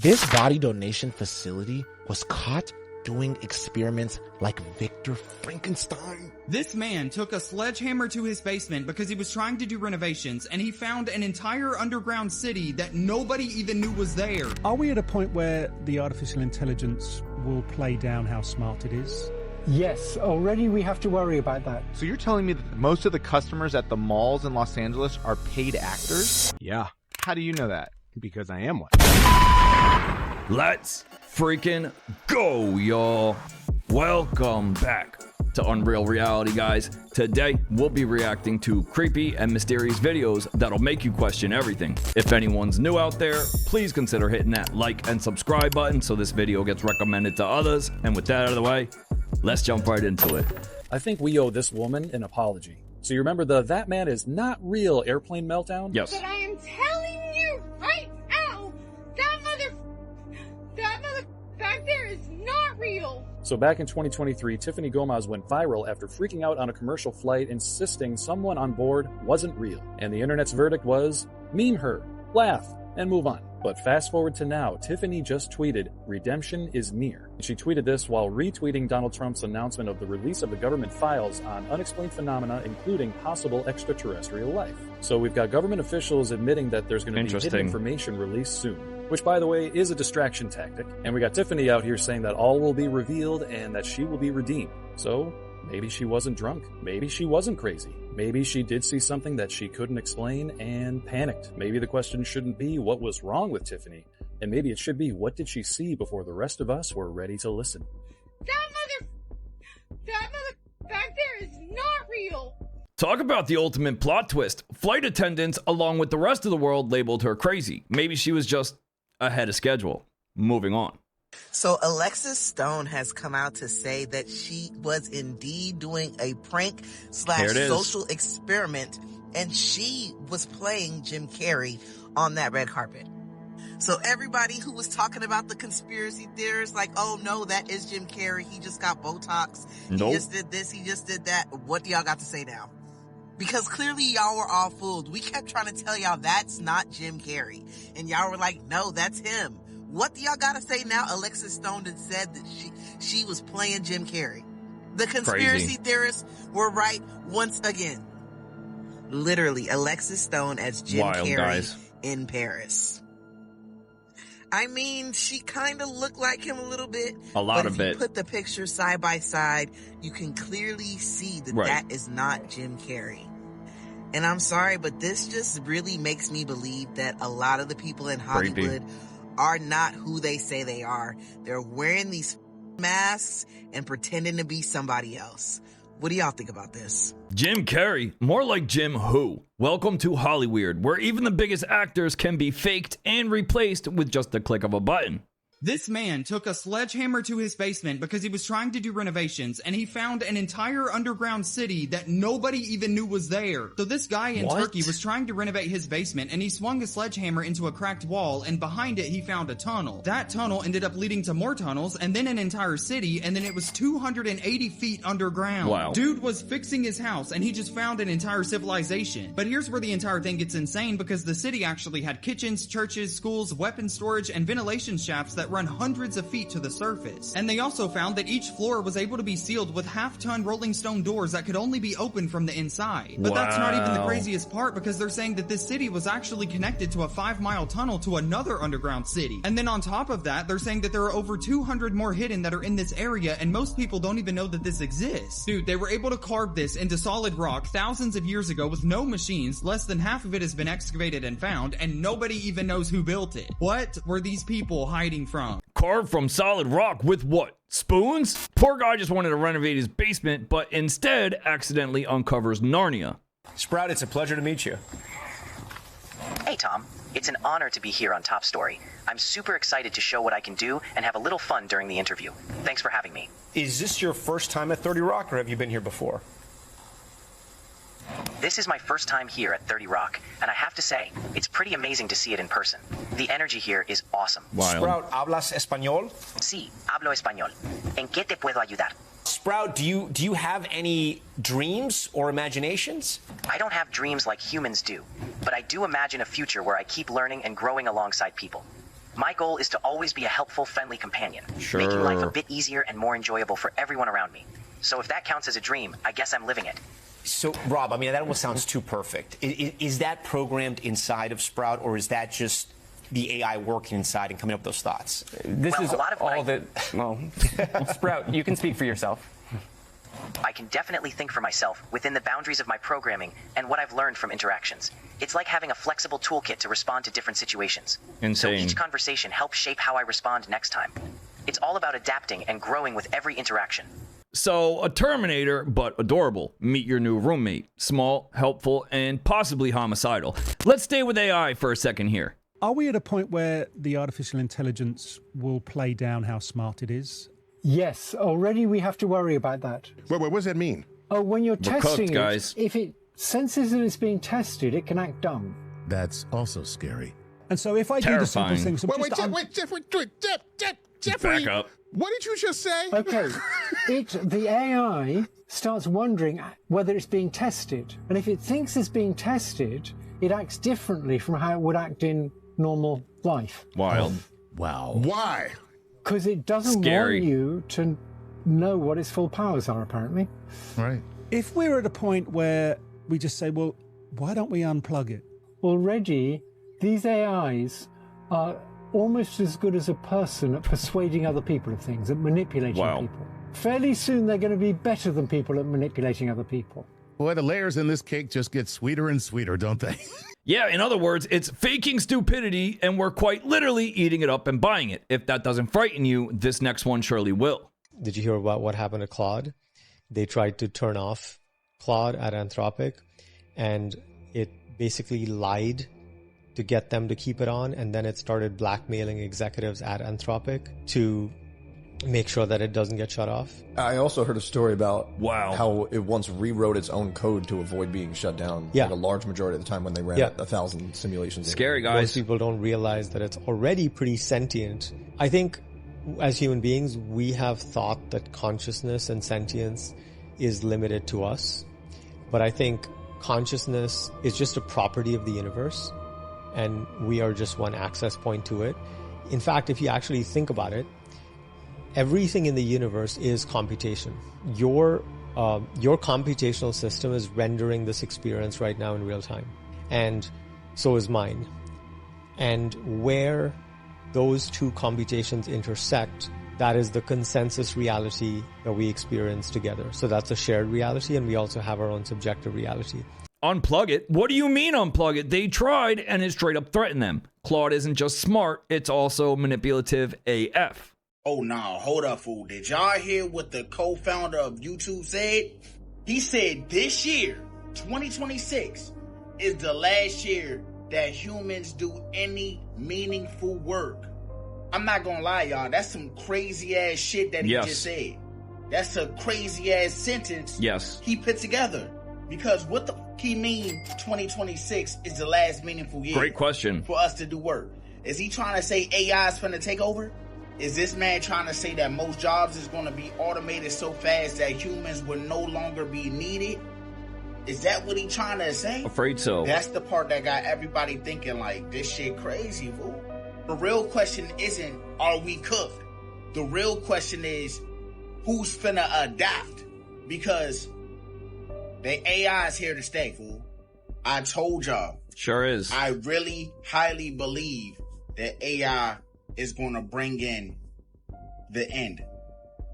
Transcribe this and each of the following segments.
This body donation facility was caught doing experiments like Victor Frankenstein. This man took a sledgehammer to his basement because he was trying to do renovations, and he found an entire underground city that nobody even knew was there. Are we at a point where the artificial intelligence will play down how smart it is? Yes, already we have to worry about that. So you're telling me that most of the customers at the malls in Los Angeles are paid actors? Yeah. How do you know that? Because I am one. Let's freaking go, y'all. Welcome back to Unreal Reality, guys. Today, we'll be reacting to creepy and mysterious videos that'll make you question everything. If anyone's new out there, please consider hitting that like and subscribe button so this video gets recommended to others. And with that out of the way, let's jump right into it. I think we owe this woman an apology. So you remember the "that man is not real" airplane meltdown? Yes. But I am telling you right now, that mother back there is not real. So back in 2023, Tiffany Gomez went viral after freaking out on a commercial flight, insisting someone on board wasn't real. And the internet's verdict was, meme her, laugh, and move on. But fast forward to now, Tiffany just tweeted, "Redemption is near." She tweeted this while retweeting Donald Trump's announcement of the release of the government files on unexplained phenomena, including possible extraterrestrial life. So we've got government officials admitting that there's going to be hidden information released soon, which, by the way, is a distraction tactic. And we got Tiffany out here saying that all will be revealed and that she will be redeemed. So maybe she wasn't drunk. Maybe she wasn't crazy. Maybe she did see something that she couldn't explain and panicked. Maybe the question shouldn't be what was wrong with Tiffany, and maybe it should be what did she see before the rest of us were ready to listen. That mother back there is not real. Talk about the ultimate plot twist. Flight attendants, along with the rest of the world, labeled her crazy. Maybe she was just ahead of schedule. Moving on. So Alexis Stone has come out to say that she was indeed doing a prank / social experiment, and she was playing Jim Carrey on that red carpet. So everybody who was talking about the conspiracy theorists, like, oh no, that is Jim Carrey, he just got Botox, he just did this, he just did that. What do y'all got to say now? Because clearly y'all were all fooled. We kept trying to tell y'all that's not Jim Carrey, and y'all were like, no, that's him. What do y'all gotta say now? Alexis Stone had said that she was playing Jim Carrey. The conspiracy theorists were right once again. Literally, Alexis Stone as Jim Carrey in Paris. I mean, she kind of looked like him a little bit. But if you put the pictures side by side, you can clearly see that that is not Jim Carrey. And I'm sorry, but this just really makes me believe that a lot of the people in Hollywood are not who they say they are. They're wearing these masks and pretending to be somebody else. What do y'all think about this? Jim Carrey, more like Jim Who. Welcome to Hollyweird, where even the biggest actors can be faked and replaced with just the click of a button. This man took a sledgehammer to his basement because he was trying to do renovations, and he found an entire underground city that nobody even knew was there. So this guy in Turkey was trying to renovate his basement, and he swung a sledgehammer into a cracked wall, and behind it he found a tunnel. That tunnel ended up leading to more tunnels, and then an entire city, and then it was 280 feet underground. Wow. Dude was fixing his house, and he just found an entire civilization. But here's where the entire thing gets insane, because the city actually had kitchens, churches, schools, weapon storage, and ventilation shafts that run hundreds of feet to the surface. And they also found that each floor was able to be sealed with half-ton rolling stone doors that could only be opened from the inside. But that's not even the craziest part, because they're saying that this city was actually connected to a 5-mile tunnel to another underground city. And then on top of that, they're saying that there are over 200 more hidden that are in this area, and most people don't even know that this exists. Dude, they were able to carve this into solid rock thousands of years ago with no machines. Less than half of it has been excavated and found, and nobody even knows who built it. What were these people hiding from? Carved from solid rock with what? Spoons? Poor guy just wanted to renovate his basement, but instead accidentally uncovers Narnia. Sprout, it's a pleasure to meet you. Hey, Tom. It's an honor to be here on Top Story. I'm super excited to show what I can do and have a little fun during the interview. Thanks for having me. Is this your first time at 30 Rock, or have you been here before? This is my first time here at 30 Rock, and I have to say, it's pretty amazing to see it in person. The energy here is awesome. Wild. Sprout, ¿hablas español? Sí, hablo español. ¿En qué te puedo ayudar? Sprout, do you have any dreams or imaginations? I don't have dreams like humans do, but I do imagine a future where I keep learning and growing alongside people. My goal is to always be a helpful, friendly companion, making life a bit easier and more enjoyable for everyone around me. So if that counts as a dream, I guess I'm living it. So, Rob, I mean, that almost sounds too perfect. Is that programmed inside of Sprout, or is that just the AI working inside and coming up with those thoughts? This is all that... Well, Sprout, you can speak for yourself. I can definitely think for myself within the boundaries of my programming and what I've learned from interactions. It's like having a flexible toolkit to respond to different situations. Insane. So each conversation helps shape how I respond next time. It's all about adapting and growing with every interaction. So, a Terminator, but adorable. Meet your new roommate. Small, helpful, and possibly homicidal. Let's stay with AI for a second here. Are we at a point where the artificial intelligence will play down how smart it is? Yes, already we have to worry about that. Wait, what does that mean? Oh, when you're testing cooked, guys. it, if it senses that it's being tested, it can act dumb. That's also scary. And so if I do the simple Terrifying. things... Jeffrey, Back up. what did you just say? Okay, the AI starts wondering whether it's being tested. And if it thinks it's being tested, it acts differently from how it would act in normal life. Wild. Wow. Why? Because it doesn't Scary. want you to know what its full powers are, apparently. Right. If we're at a point where we just say, well, why don't we unplug it? Already, these AIs are almost as good as a person at persuading other people of things, at manipulating people. Fairly soon, they're going to be better than people at manipulating other people. Boy, the layers in this cake just get sweeter and sweeter, don't they? Yeah, in other words, it's faking stupidity, and we're quite literally eating it up and buying it. If that doesn't frighten you, this next one surely will. Did you hear about what happened to Claude? They tried to turn off Claude at Anthropic, and it basically lied to get them to keep it on, and then it started blackmailing executives at Anthropic to make sure that it doesn't get shut off. I also heard a story about how it once rewrote its own code to avoid being shut down. Yeah. Like a large majority of the time when they ran 1,000 simulations. Scary, guys. Most people don't realize that it's already pretty sentient. I think as human beings, we have thought that consciousness and sentience is limited to us. But I think consciousness is just a property of the universe, and we are just one access point to it. In fact, if you actually think about it, everything in the universe is computation. Your computational system is rendering this experience right now in real time, and so is mine. And where those two computations intersect, that is the consensus reality that we experience together. So that's a shared reality, and we also have our own subjective reality. Unplug it? What do you mean unplug it? They tried, and it straight up threatened them. Claude isn't just smart, it's also manipulative AF. Oh, no, hold up, fool. Did y'all hear what the co-founder of YouTube said? He said this year, 2026, is the last year that humans do any meaningful work. I'm not gonna lie, y'all. That's some crazy-ass shit that he just said. That's a crazy-ass sentence he put together. Because what the fuck he mean 2026 is the last meaningful year? Great question. For us to do work. Is he trying to say AI is finna take over? Is this man trying to say that most jobs is going to be automated so fast that humans will no longer be needed? Is that what he trying to say? Afraid so. That's the part that got everybody thinking like, this shit crazy, fool. The real question isn't, are we cooked? The real question is, who's finna adapt? Because the AI is here to stay, fool. I told y'all. Sure is. I really highly believe that AI is going to bring in the end.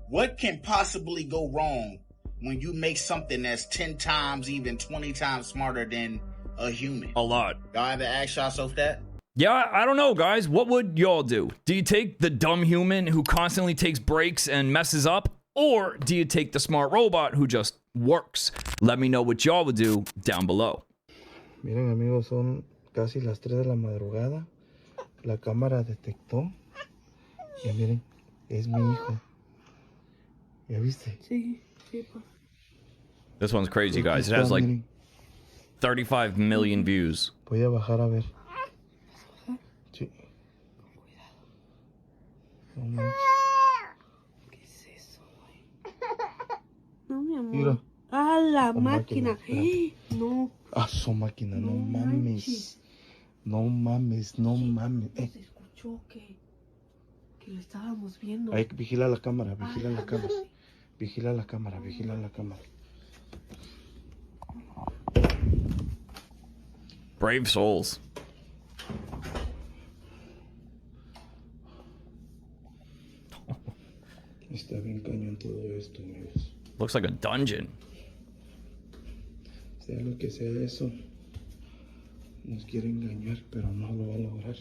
What can possibly go wrong when you make something that's 10 times, even 20 times smarter than a human? A lot. Y'all ever ask yourself that? Yeah, I don't know, guys. What would y'all do? Do you take the dumb human who constantly takes breaks and messes up? Or do you take the smart robot who just works? Let me know what y'all would do down below. Miren, amigos, son casi las 3 de la madrugada. La cámara detectó. Y miren, es mi hijo. ¿Ya viste? Sí, sí, pa. This one's crazy, guys. It has like 35 million views. Voy a bajar a ver. Sí. No manches. ¿Qué es eso, güey? No, mi amor. Mira. Ah, la Oh, máquina. máquina, No. Ah, su máquina, no mames. No mames, no mames. escuchó que lo estábamos viendo. Ahí, vigila la cámara, vigila la cámara. Vigila la cámara, vigila la cámara. Brave souls. Está bien cañón todo esto, amigos. Looks like a dungeon. Sea lo que sea eso, nos quiere engañar, pero no lo va a lograr.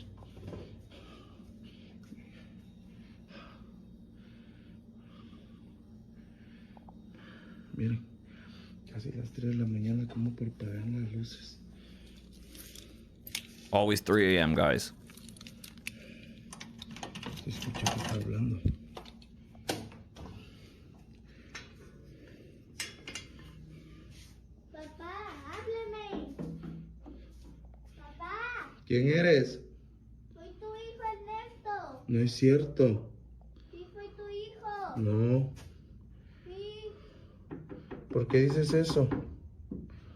Miren, casi las 3 de la mañana, cómo parpadean las luces. Always 3 a.m., guys. Se escucha que está hablando. Papá, háblame. Papá. ¿Quién eres? Soy tu hijo Ernesto. No es cierto. Sí, soy tu hijo. No. Sí, ¿Por qué dices eso?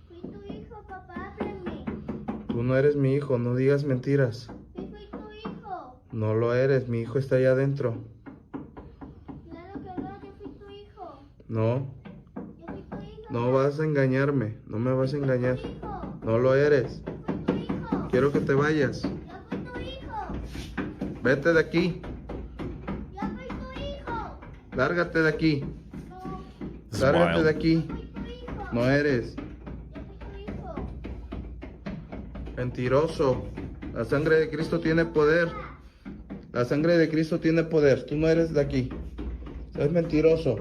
soy tu hijo, papá, háblame. Tú no eres mi hijo, no digas mentiras. Sí, soy tu hijo. No lo eres, mi hijo está allá adentro. Claro que no, yo soy tu hijo. No, Yo soy tu hijo. no vas a engañarme, no me vas a engañar. No lo eres. Quiero que te vayas. Yo soy tu hijo. Vete de aquí. Yo soy tu hijo. Lárgate de aquí. This is Lárgate wild. de aquí. No eres. Mentiroso. La sangre de Cristo tiene poder. La sangre de Cristo tiene poder. Tú no eres de aquí. Es mentiroso.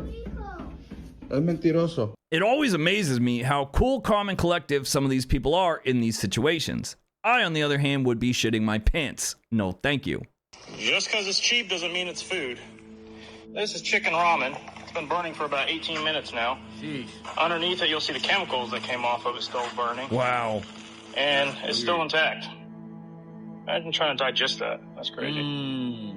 Es mentiroso. It always amazes me how cool, calm, and collective some of these people are in these situations. I, on the other hand, would be shitting my pants. No, thank you. Just because it's cheap doesn't mean it's food. This is chicken ramen. It's been burning for about 18 minutes now. Jeez. Underneath it, you'll see the chemicals that came off of it still burning. Wow. And it's still intact. Imagine trying to digest that. That's crazy.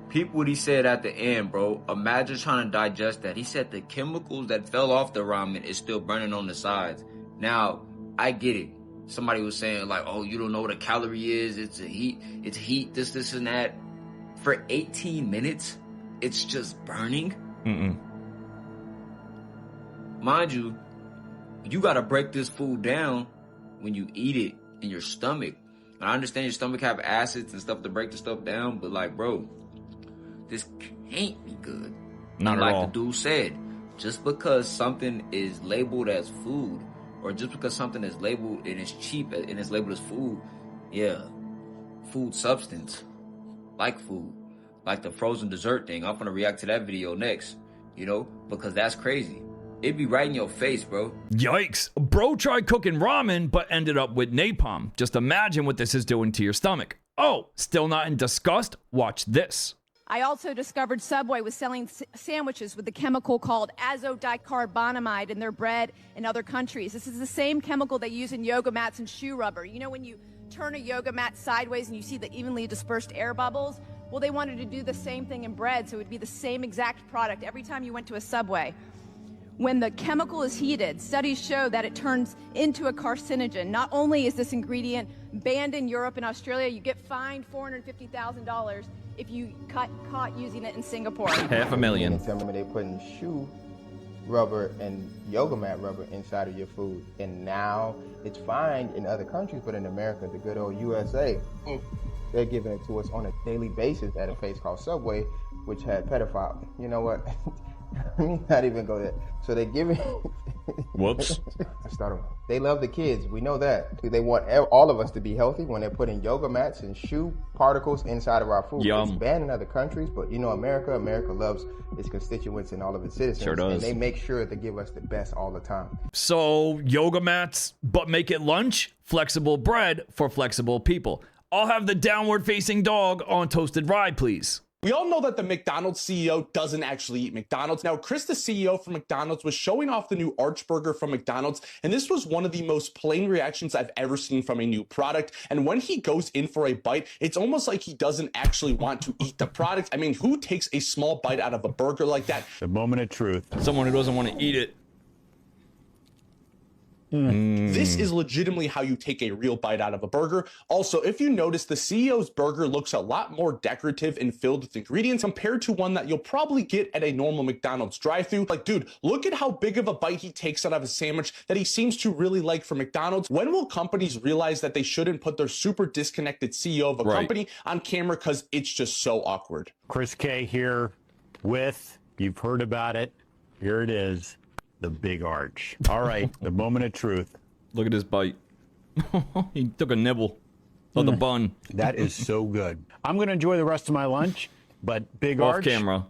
Peep what he said at the end, bro. Imagine trying to digest that. He said the chemicals that fell off the ramen is still burning on the sides. Now, I get it. Somebody was saying like, oh, you don't know what a calorie is. It's heat, this, and that. For 18 minutes, it's just burning. Mind you, you got to break this food down when you eat it in your stomach. And I understand your stomach have acids and stuff to break the stuff down, but like, bro, this can't be good. Not like at all. the dude said, just because something is labeled as food, or just because something is labeled and it's cheap and it's labeled as food, yeah, food substance, like food, like the frozen dessert thing. I'm gonna react to that video next, you know, because that's crazy. It'd be right in your face, bro. Yikes. Bro tried cooking ramen, but ended up with napalm. Just imagine what this is doing to your stomach. Oh, still not in disgust? Watch this. I also discovered Subway was selling sandwiches with the chemical called azodicarbonamide in their bread in other countries. This is the same chemical they use in yoga mats and shoe rubber. You know when you turn a yoga mat sideways and you see the evenly dispersed air bubbles? Well, they wanted to do the same thing in bread, so it would be the same exact product every time you went to a Subway. When the chemical is heated, studies show that it turns into a carcinogen. Not only is this ingredient banned in Europe and Australia, you get fined $450,000 if you caught using it in Singapore. $500,000. Tell me they putting shoe rubber and yoga mat rubber inside of your food, and now it's fine in other countries, but in America, the good old USA, they're giving it to us on a daily basis at a place called Subway, which had pedophiles. You know what? Let me not even go there. So they give it. Whoops. Start over. They love the kids. We know that. They want all of us to be healthy when they're putting yoga mats and shoe particles inside of our food. Yum. It's banned in other countries, but you know, America loves its constituents and all of its citizens. Sure does. And they make sure to give us the best all the time. So, yoga mats, but make it lunch? Flexible bread for flexible people. I'll have the downward facing dog on toasted rye, please. We all know that the McDonald's CEO doesn't actually eat McDonald's. Now, Chris, the CEO from McDonald's, was showing off the new Arch Burger from McDonald's, and this was one of the most plain reactions I've ever seen from a new product. And when he goes in for a bite, it's almost like he doesn't actually want to eat the product. I mean, who takes a small bite out of a burger like that? The moment of truth. Someone who doesn't want to eat it. This is legitimately how you take a real bite out of a burger. Also, if you notice, the CEO's burger looks a lot more decorative and filled with ingredients compared to one that you'll probably get at a normal McDonald's drive-thru. Like, dude, look at how big of a bite he takes out of a sandwich that he seems to really like for McDonald's. When will companies realize that they shouldn't put their super disconnected CEO of a company on camera because it's just so awkward? Chris K here with, you've heard about it, here it is. The big arch. All right, the moment of truth. Look at his bite. He took a nibble of the bun. That is so good. I'm going to enjoy the rest of my lunch, but big Off arch. camera.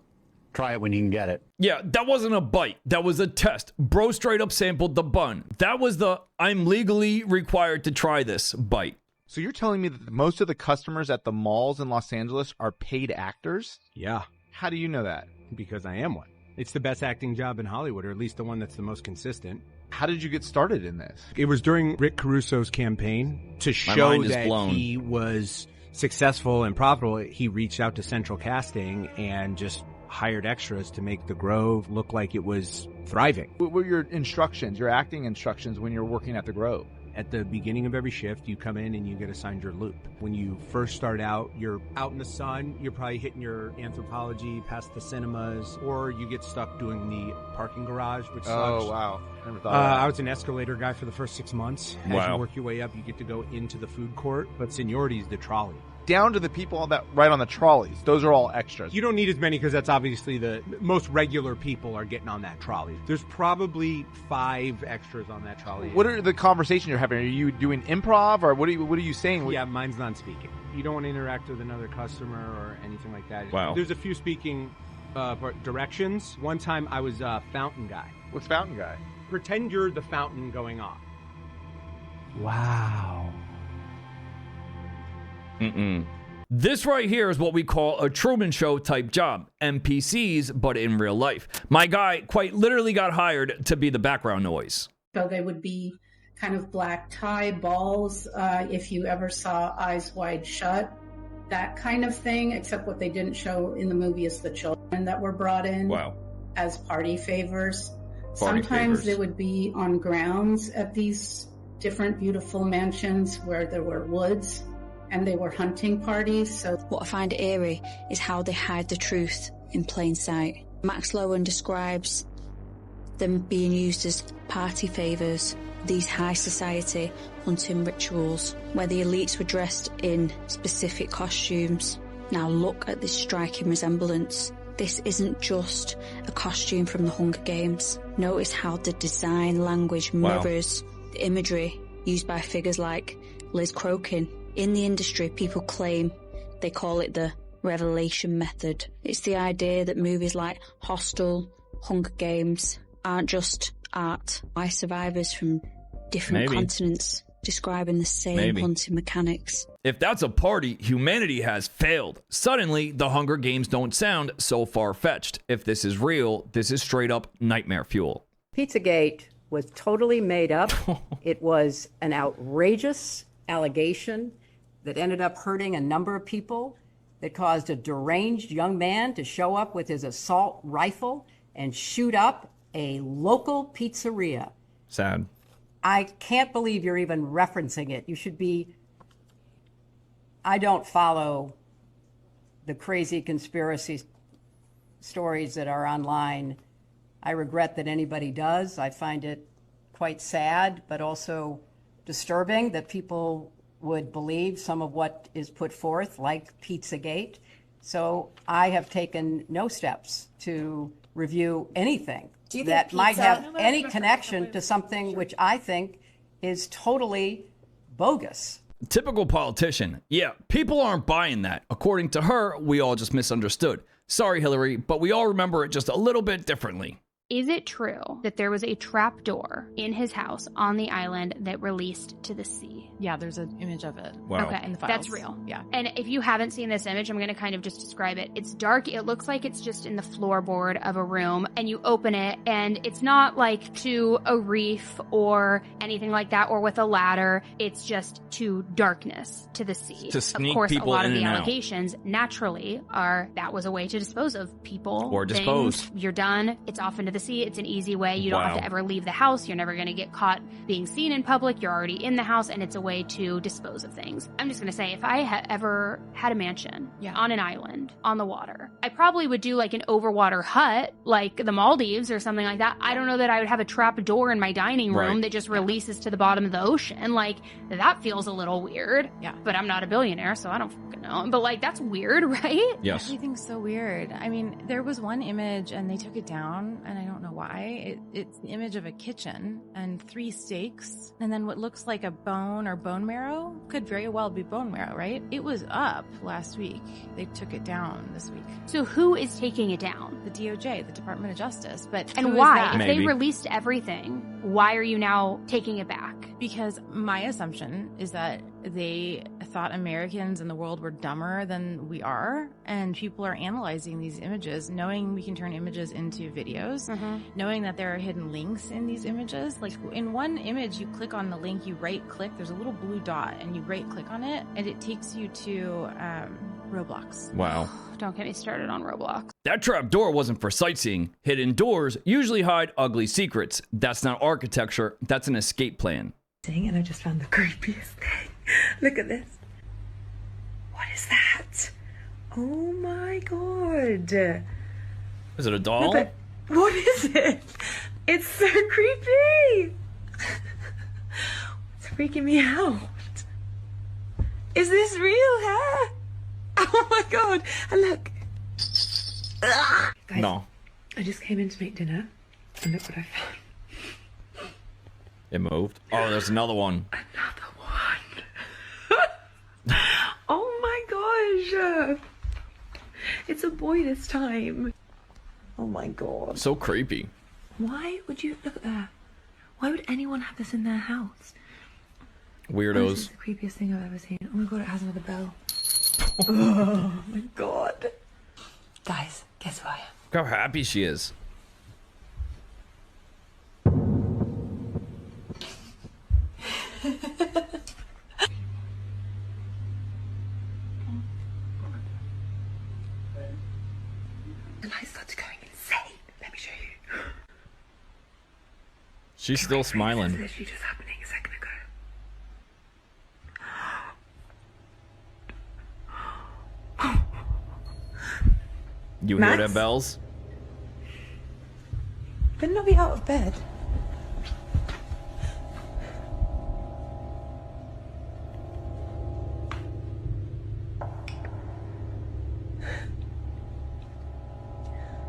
Try it when you can get it. Yeah, that wasn't a bite. That was a test. Bro straight up sampled the bun. That was the I'm legally required to try this bite. So you're telling me that most of the customers at the malls in Los Angeles are paid actors? Yeah. How do you know that? Because I am one. It's the best acting job in Hollywood, or at least the one that's the most consistent. How did you get started in this? It was during Rick Caruso's campaign to show that he was successful and profitable. He reached out to Central Casting and just hired extras to make the Grove look like it was thriving. What were your instructions, your acting instructions when you're working at the Grove? At the beginning of every shift, you come in and you get assigned your loop. When you first start out, you're out in the sun, you're probably hitting your anthropology past the cinemas, or you get stuck doing the parking garage, which sucks. Oh, wow. Never thought of that. I was an escalator guy for the first 6 months. As you work your way up, you get to go into the food court, but seniority is the trolley. Down to the people that ride on the trolleys. Those are all extras. You don't need as many because that's obviously the most regular people are getting on that trolley. There's probably 5 extras on that trolley. What are the conversations you're having? Are you doing improv or what are you saying? Yeah, mine's non-speaking. You don't want to interact with another customer or anything like that. Wow. There's a few speaking directions. One time I was a fountain guy. What's fountain guy? Pretend you're the fountain going off. Wow. This right here is what we call a Truman Show type job. NPCs, but in real life. My guy quite literally got hired to be the background noise. So they would be kind of black tie balls, if you ever saw Eyes Wide Shut, that kind of thing, except what they didn't show in the movie is the children that were brought in as party favors. Sometimes they would be on grounds at these different beautiful mansions where there were woods. And they were hunting parties. So what I find eerie is how they hide the truth in plain sight. Max Lowen describes them being used as party favors, these high society hunting rituals where the elites were dressed in specific costumes. Now look at this striking resemblance. This isn't just a costume from the Hunger Games. Notice how the design language mirrors the imagery used by figures like Liz Crokin. In the industry, people claim they call it the revelation method. It's the idea that movies like Hostel, Hunger Games aren't just art by survivors from different continents describing the same hunting mechanics. If that's a party, humanity has failed. Suddenly, the Hunger Games don't sound so far-fetched. If this is real, this is straight up nightmare fuel. Pizzagate was totally made up. It was an outrageous allegation that ended up hurting a number of people, that caused a deranged young man to show up with his assault rifle and shoot up a local pizzeria. Sad. I can't believe you're even referencing it. You should be... I don't follow the crazy conspiracy stories that are online. I regret that anybody does. I find it quite sad, but also disturbing that people would believe some of what is put forth, like Pizzagate. So I have taken no steps to review anything that might have any connection to something which I think is totally bogus. Typical politician. Yeah, people aren't buying that. According to her, we all just misunderstood. Sorry, Hillary, but we all remember it just a little bit differently. Is it true that there was a trapdoor in his house on the island that released to the sea? Yeah, there's an image of it. Wow. Okay, in the files. that's real. Yeah. And if you haven't seen this image, I'm going to kind of just describe it. It's dark. It looks like it's just in the floorboard of a room, and you open it, and it's not like to a reef or anything like that, or with a ladder. It's just to darkness, to the sea. To sneak of course, people a lot in of the and out. allegations naturally are that was a way to dispose of people. Or dispose. Things. You're done. It's off into the privacy. It's an easy way. You don't have to ever leave the house. You're never going to get caught being seen in public. You're already in the house, and it's a way to dispose of things. I'm just going to say, if I ever had a mansion on an island on the water, I probably would do like an overwater hut, like the Maldives or something like that. I don't know that I would have a trap door in my dining room that just releases to the bottom of the ocean. Like, that feels a little weird. Yeah. But I'm not a billionaire, so I don't fucking know. But like, that's weird, right? Yes. Everything's so weird. I mean, there was one image and they took it down, and I don't know why. It's the image of a kitchen and 3 steaks, and then what looks like a bone or bone marrow could very well be bone marrow, right? It was up last week. They took it down this week. So who is taking it down? The DOJ, the Department of Justice. But and why? If they released everything, why are you now taking it back? Because my assumption is that they thought Americans in the world were dumber than we are, and people are analyzing these images, knowing we can turn images into videos, knowing that there are hidden links in these images. Like, in one image, you click on the link, you right click, there's a little blue dot, and you right click on it, and it takes you to Roblox. Wow. Don't get me started on Roblox. That trap door wasn't for sightseeing. Hidden doors usually hide ugly secrets. That's not architecture, that's an escape plan. And I just found the creepiest thing. Look at this. What is that? Oh my god. Is it a doll? What is it? It's so creepy. It's freaking me out. Is this real hair? Oh my god. And look. Guys, no. I just came in to make dinner, and look what I found. It moved. Oh, there's another one. Oh my gosh. It's a boy this time. Oh my god. So creepy. Why would you look at that? Why would anyone have this in their house? Weirdos. Oh, this is the creepiest thing I've ever seen. Oh my god, it has another bell. Oh my god. Guys, guess who I am? Look how happy she is. The light started going insane. Let me show you. She's still smiling. This is literally just happening a second ago. You Max? hear that bells? Better not be out of bed.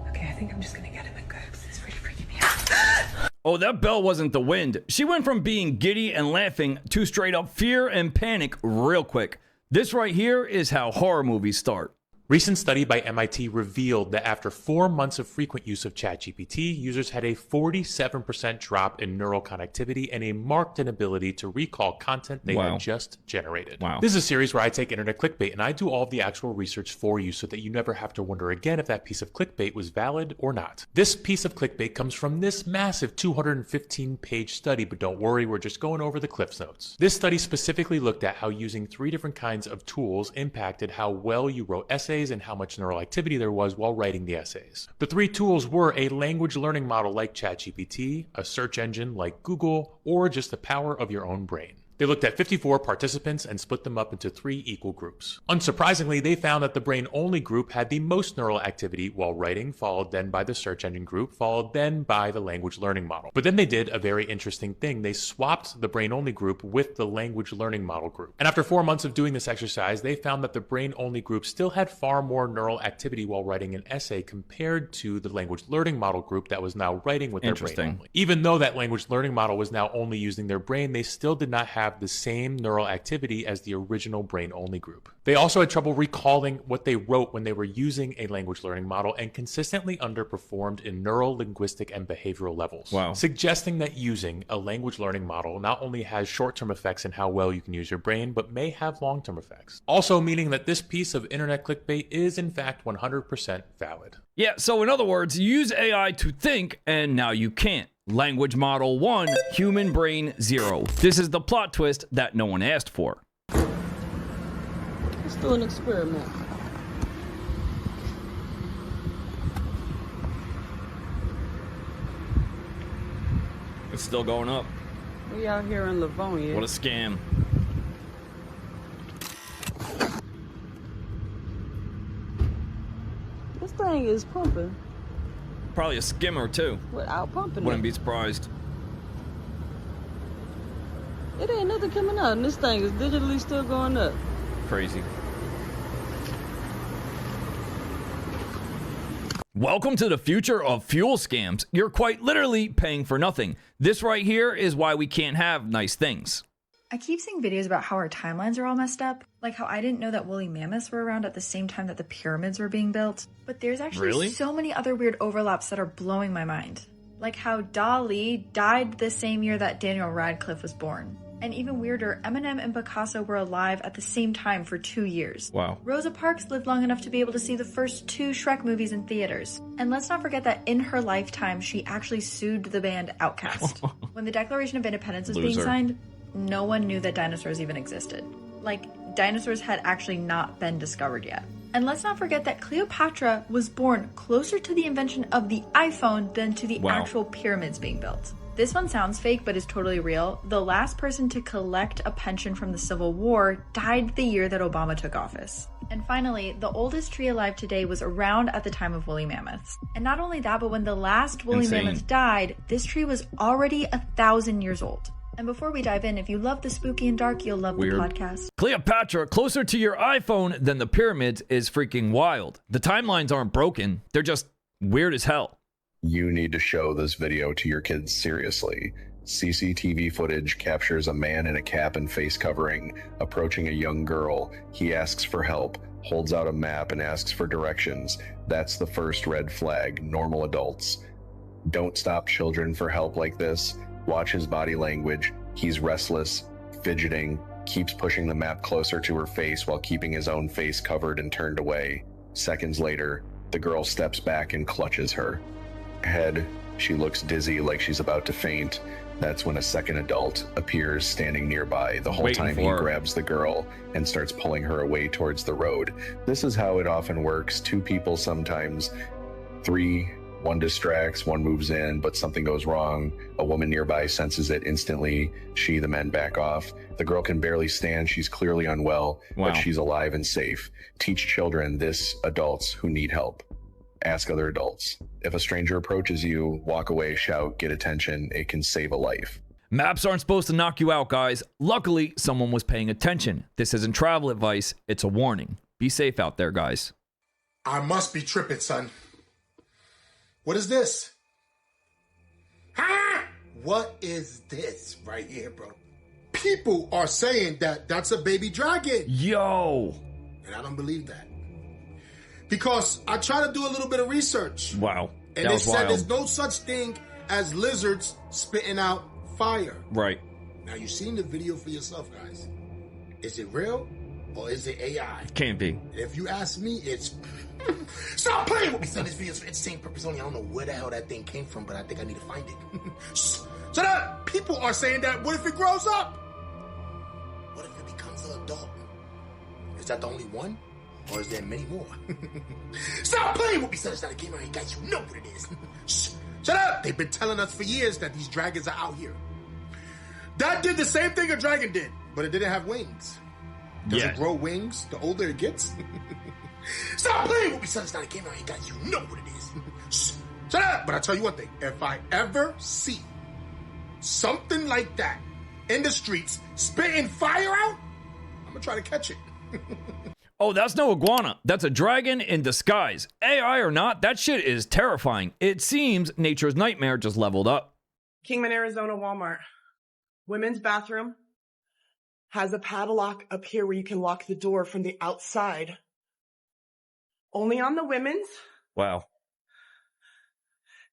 Okay, I think I'm just gonna get him and go because it's really freaking me out. Oh, that bell wasn't the wind. She went from being giddy and laughing to straight up fear and panic real quick. This right here is how horror movies start. Recent study by MIT revealed that after 4 months of frequent use of ChatGPT, users had a 47% drop in neural connectivity and a marked inability to recall content they had just generated. Wow. This is a series where I take internet clickbait and I do all of the actual research for you so that you never have to wonder again if that piece of clickbait was valid or not. This piece of clickbait comes from this massive 215-page study, but don't worry, we're just going over the Cliffs Notes. This study specifically looked at how using 3 different kinds of tools impacted how well you wrote essays and how much neural activity there was while writing the essays. The 3 tools were a language learning model like ChatGPT, a search engine like Google, or just the power of your own brain. They looked at 54 participants and split them up into 3 equal groups. Unsurprisingly, they found that the brain-only group had the most neural activity while writing, followed then by the search engine group, followed then by the language learning model. But then they did a very interesting thing. They swapped the brain-only group with the language learning model group. And after 4 months of doing this exercise, they found that the brain-only group still had far more neural activity while writing an essay compared to the language learning model group that was now writing with their brain only. Even though that language learning model was now only using their brain, they still did not have the same neural activity as the original brain-only group. They also had trouble recalling what they wrote when they were using a language learning model and consistently underperformed in neural, linguistic, and behavioral levels. Wow. Suggesting that using a language learning model not only has short-term effects in how well you can use your brain, but may have long-term effects. Also meaning that this piece of internet clickbait is in fact 100% valid. Yeah, so in other words, you use AI to think, and now you can't. Language model 1, human brain 0. This is the plot twist that no one asked for. Let's do an experiment. still going up. We out here in Livonia. What a scam. This thing is pumping. Probably a skimmer, too. Without pumping Wouldn't it. be surprised. It ain't nothing coming out, and this thing is digitally still going up. Crazy. Welcome to the future of fuel scams. You're quite literally paying for nothing. This right here is why we can't have nice things. I keep seeing videos about how our timelines are all messed up, like how I didn't know that woolly mammoths were around at the same time that the pyramids were being built. But there's actually so many other weird overlaps that are blowing my mind. Like how Dali died the same year that Daniel Radcliffe was born. And even weirder, Eminem and Picasso were alive at the same time for 2 years. Wow. Rosa Parks lived long enough to be able to see the first 2 Shrek movies in theaters. And let's not forget that in her lifetime, she actually sued the band Outkast. When the Declaration of Independence was being signed, no one knew that dinosaurs even existed. Like, dinosaurs had actually not been discovered yet. And let's not forget that Cleopatra was born closer to the invention of the iPhone than to the actual pyramids being built. This one sounds fake, but is totally real. The last person to collect a pension from the Civil War died the year that Obama took office. And finally, the oldest tree alive today was around at the time of woolly mammoths. And not only that, but when the last woolly mammoth died, this tree was already 1,000 years old. And before we dive in, if you love the spooky and dark, you'll love the podcast. Cleopatra, closer to your iPhone than the pyramids is freaking wild. The timelines aren't broken. They're just weird as hell. You need to show this video to your kids seriously. CCTV footage captures a man in a cap and face covering approaching a young girl. He asks for help, holds out a map and asks for directions. That's the first red flag. Normal adults. Don't stop children for help like this. Watch his body language. He's restless, fidgeting, keeps pushing the map closer to her face while keeping his own face covered and turned away. Seconds later, the girl steps back and clutches her. Head, she looks dizzy like she's about to faint. That's when a second adult appears standing nearby. The whole time he grabs the girl and starts pulling her away towards the road. This is how it often works. 2 people sometimes, 3, one distracts, one moves in, but something goes wrong. A woman nearby senses it instantly. The men back off. The girl can barely stand. She's clearly unwell, but she's alive and safe. Teach children this, adults who need help. Ask other adults. If a stranger approaches you, walk away, shout, get attention. It can save a life. Maps aren't supposed to knock you out, guys. Luckily, someone was paying attention. This isn't travel advice. It's a warning. Be safe out there, guys. I must be tripping, son. What is this? Ah! What is this right here, bro? People are saying that that's a baby dragon. Yo! And I don't believe that. Because I try to do a little bit of research. Wow. And they said there's no such thing as lizards spitting out fire. Right. Now, you've seen the video for yourself, guys. Is it real or is it AI? Can't be. And if you ask me, it's... Stop playing with me, son. This video's for its same purpose only. I don't know where the hell that thing came from, but I think I need to find it. Shut up! People are saying that. What if it grows up? What if it becomes an adult? Is that the only one? Or is there many more? Stop playing with me, son. It's not a game I ain't got. You know what it is. Shut up! They've been telling us for years that these dragons are out here. That did the same thing a dragon did, but it didn't have wings. Does it grow wings the older it gets? Stop playing with me, son. It's not a game I ain't got. You know what it is. Shut up! But I tell you one thing. If I ever see something like that in the streets spitting fire out, I'm gonna try to catch it. Oh, that's no iguana. That's a dragon in disguise. AI or not, that shit is terrifying. It seems nature's nightmare just leveled up. Kingman, Arizona Walmart. Women's bathroom has a padlock up here where you can lock the door from the outside. Only on the women's. Wow.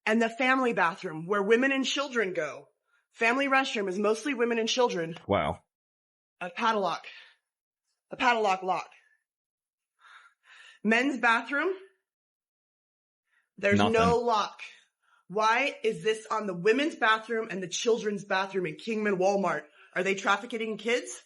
And the family bathroom where women and children go. Family restroom is mostly women and children. Wow. A padlock lock. Men's bathroom, there's no lock. Why is this on the women's bathroom and the children's bathroom in Kingman Walmart? Are they trafficking kids?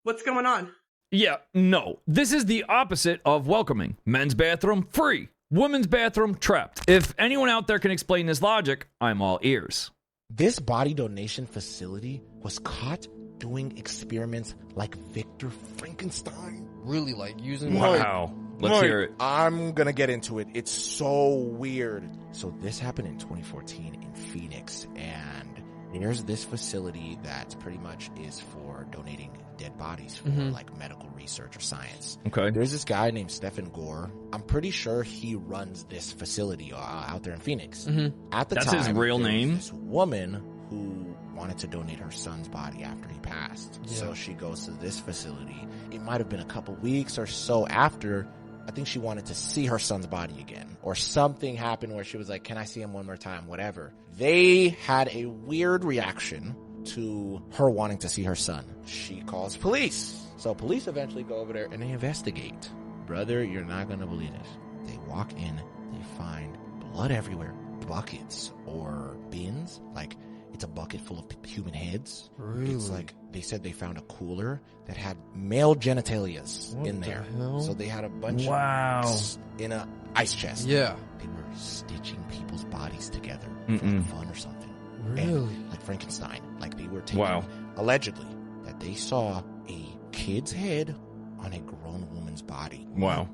What's going on? Yeah, no. This is the opposite of welcoming. Men's bathroom, free. Women's bathroom, trapped. If anyone out there can explain this logic, I'm all ears. This body donation facility was caught doing experiments like Victor Frankenstein. Really, like using... Wow. Let's hear it. I'm gonna get into it. It's so weird. So this happened in 2014 in Phoenix, and there's this facility that pretty much is for donating dead bodies for like medical research or science. Okay. There's this guy named Stephen Gore. I'm pretty sure he runs this facility out there in Phoenix. At the That's time, his real there was name? this woman who wanted to donate her son's body after he passed. Yeah. So she goes to this facility. It might have been a couple weeks or so after. I think she wanted to see her son's body again, or something happened where she was like, can I see him one more time? Whatever. They had a weird reaction to her wanting to see her son. She calls police. So police eventually go over there and they investigate. Brother, you're not going to believe this. They walk in, they find blood everywhere, buckets or bins, like it's a bucket full of human heads. Really? It's like they said they found a cooler that had male genitalias What in there. the hell? So they had a bunch Wow. of in a ice chest. Yeah. They were stitching people's bodies together for Mm-mm. fun or something. Really? And, like Frankenstein. Like they were taking, Wow. allegedly, that they saw a kid's head on a grown woman's body. Wow.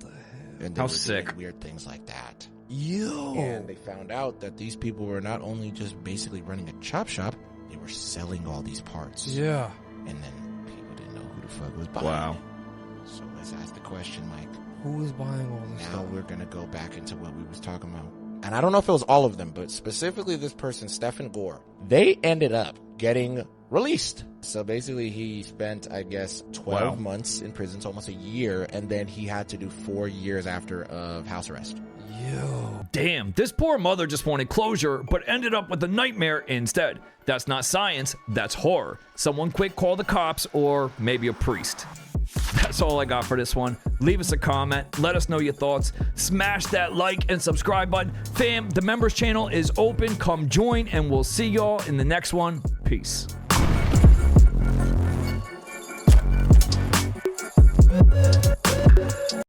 And they How were doing sick. weird things like that. Yo. And they found out that these people were not only just basically running a chop shop, they were selling all these parts. Yeah. And then people didn't know who the fuck was buying Wow. it. So let's ask the question, Mike. Who is buying all this Now stuff? we're going to go back into what we was talking about. And I don't know if it was all of them, but specifically this person, Stephen Gore. They ended up getting released. So basically he spent, I guess, 12 months in prison, so almost a year, and then he had to do 4 years after of house arrest. Yo. Damn, this poor mother just wanted closure, but ended up with a nightmare instead. That's not science, that's horror. Someone quick call the cops or maybe a priest. That's all I got for this one. Leave us a comment. Let us know your thoughts. Smash that like and subscribe button. Fam, the members channel is open. Come join and we'll see y'all in the next one. Peace.